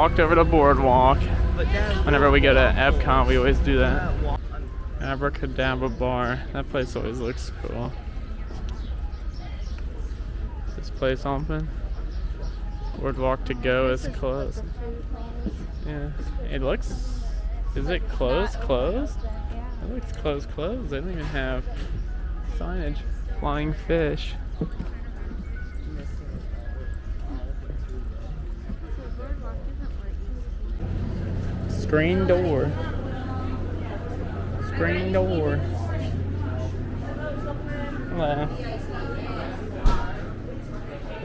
walked over to Boardwalk. Whenever we go to Epcot, we always do that. Abracadabra bar. That place always looks cool. Is this place open? Boardwalk to go is closed. Yeah, it looks. Is it closed? Closed? It looks closed. Closed. They don't even have signage. Flying fish. Screen door. Screen door. Hello.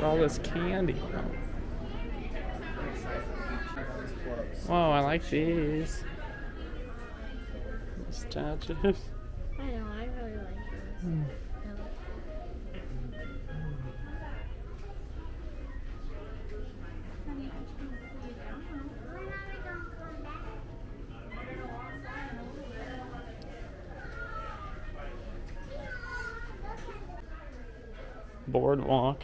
All this candy. Whoa, I like these. Statues. I know, I really like those. Boardwalk.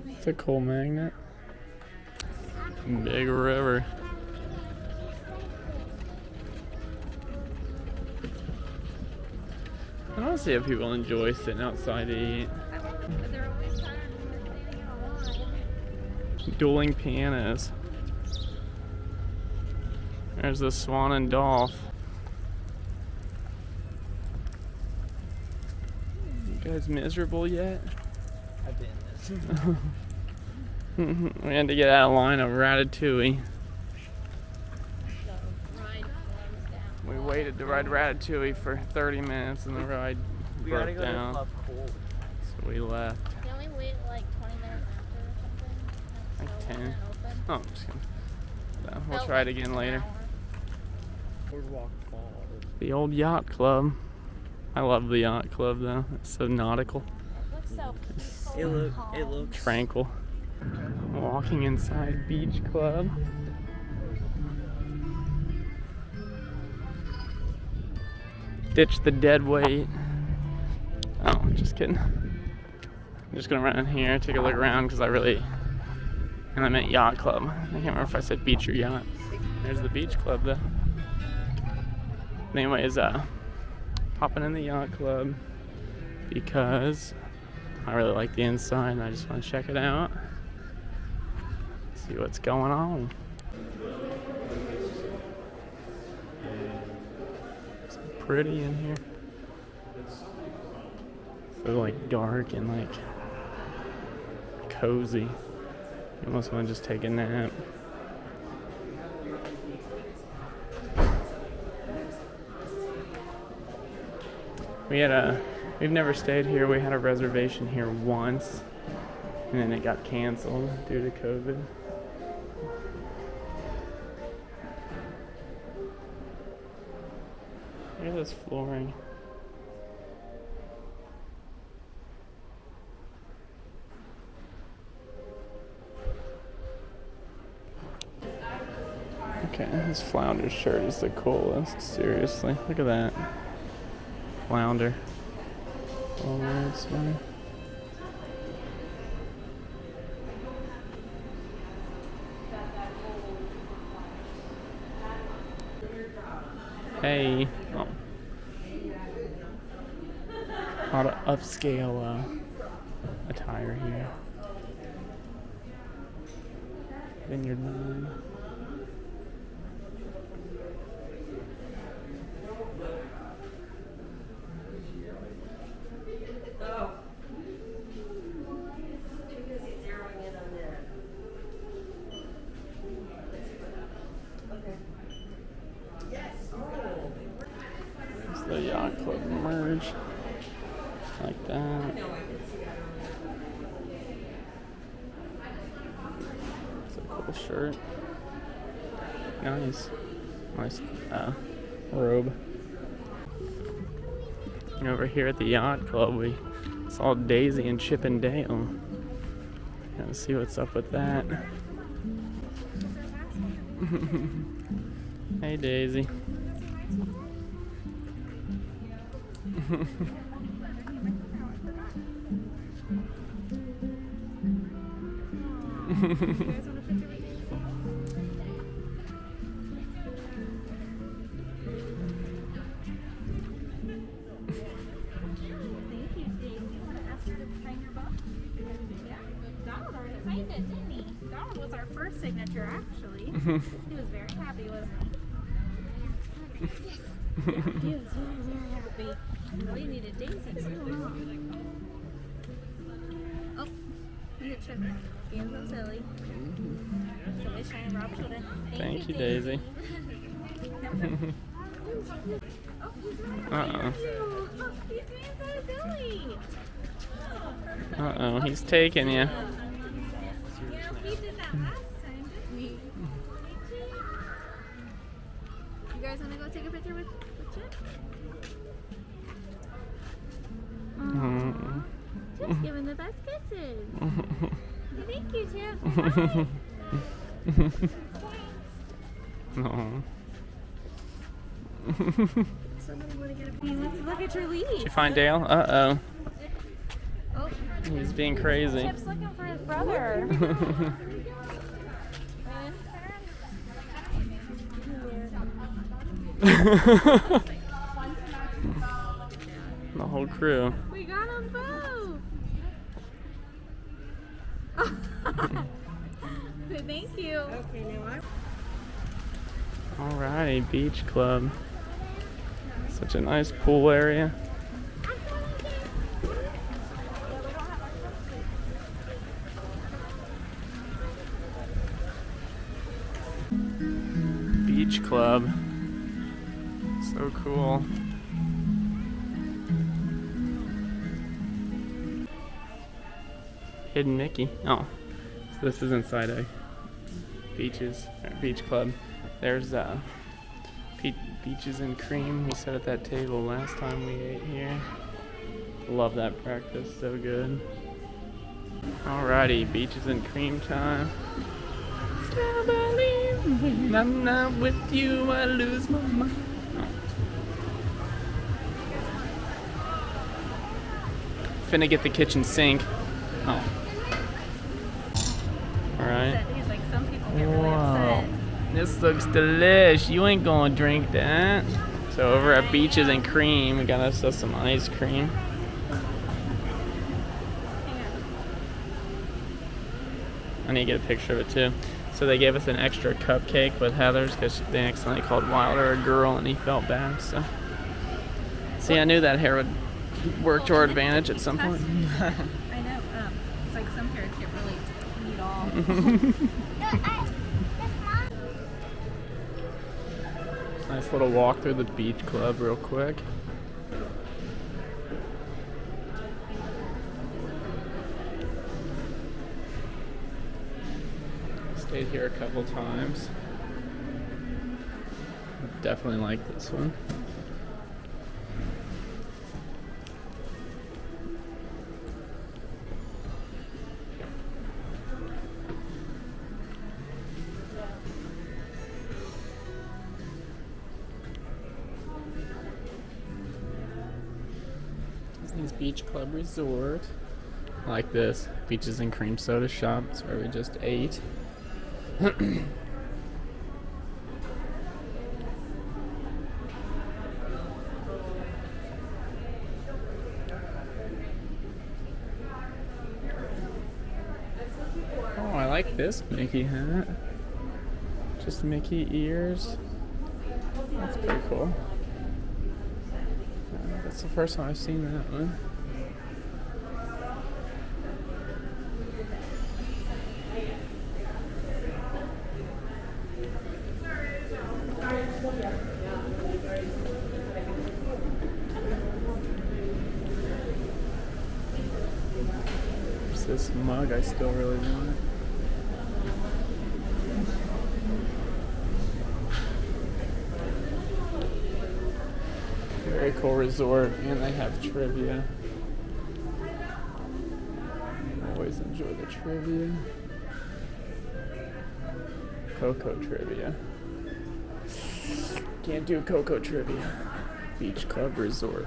It's a cool magnet. Big river. I don't see if people enjoy sitting outside to eat. Dueling pianos. There's the Swan and Dolph. You guys miserable yet? I've been this. We had to get out of line of Ratatouille. We waited to ride Ratatouille for 30 minutes and the ride broke down. So we left. Can we wait like 20 minutes after or something? Like 10. Oh, I'm just kidding. No, we'll try it again later. Boardwalk Falls. The old Yacht Club. I love the Yacht Club though. It's so nautical. It looks so peaceful. It looks Tranquil. Walking inside Beach Club. Ditch the dead weight. Oh, just kidding. I'm just gonna run in here, take a look around because and I meant Yacht Club. I can't remember if I said beach or yacht. There's the Beach Club though. Anyways, popping in the Yacht Club because I really like the inside and I just want to check it out. See what's going on. It's pretty in here. So like dark and like cozy. You almost want to just take a nap. We've never stayed here. We had a reservation here once and then it got canceled due to COVID. Look at this flooring. Okay, this flounder shirt is the coolest. Seriously, look at that. Flounder. Oh, that's funny. Hey. Oh. A lot of upscale attire here. Vineyard 9. It's the Yacht Club merge. Like that. It's a cool shirt. Nice. Nice robe. And over here at the Yacht Club, we saw Daisy and Chip and Dale. Gotta see what's up with that. Hey, Daisy. You guys want a picture with Daisy? Thank you, Daisy. You want to ask her to sign your book? Yeah. Donald already signed it, didn't he? Donald was our first signature, actually. He was very happy, wasn't he? He was very, very happy. We needed Daisy too. Oh, you hit sugar. Being so silly. Somebody's trying to rob children. Thank you, Daisy. Uh-oh. He's being so silly. Uh-oh, he's taking you. Yeah, we did that last time, didn't we? You guys want to go take a picture with Chip? Chip's giving the best kisses. Thank you, Chip. No. Somebody want to get a piece. Let's look at your leash. Did you find Dale? Uh-oh. Oh, He's being crazy. Chip's looking for his brother. The whole crew. We got them both. Thank you. Alrighty, beach club. Such a nice pool area. Beach club. So cool. Hidden Mickey. Oh, so this is inside a beach club. There's peaches and cream we set at that table last time we ate here. Love that breakfast, so good. Alrighty, beaches and cream time. I believe when I'm not with you, I lose my mind. Oh. Finna get the kitchen sink. Oh. Alright. He's like, some people get really upset. This looks delish. You ain't gonna drink that. So over at Beaches and Cream, we got us some ice cream. I need to get a picture of it too. So they gave us an extra cupcake with Heather's because they accidentally called Wilder a girl and he felt bad. So, see, I knew that hair would work to our advantage at some point. I know. It's like some parents get really need all. Nice little walk through the beach club real quick. Stayed here a couple times. Definitely like this one. Disney's Beach Club Resort. I like this. Beaches and Cream Soda Shop. That's where we just ate. Oh, I like this Mickey hat. Just Mickey ears. That's pretty cool. That's the first time I've seen that one. There's this mug I still really want. Very cool resort, and they have trivia. I always enjoy the trivia. Coco trivia. Can't do Coco trivia. Beach Club Resort.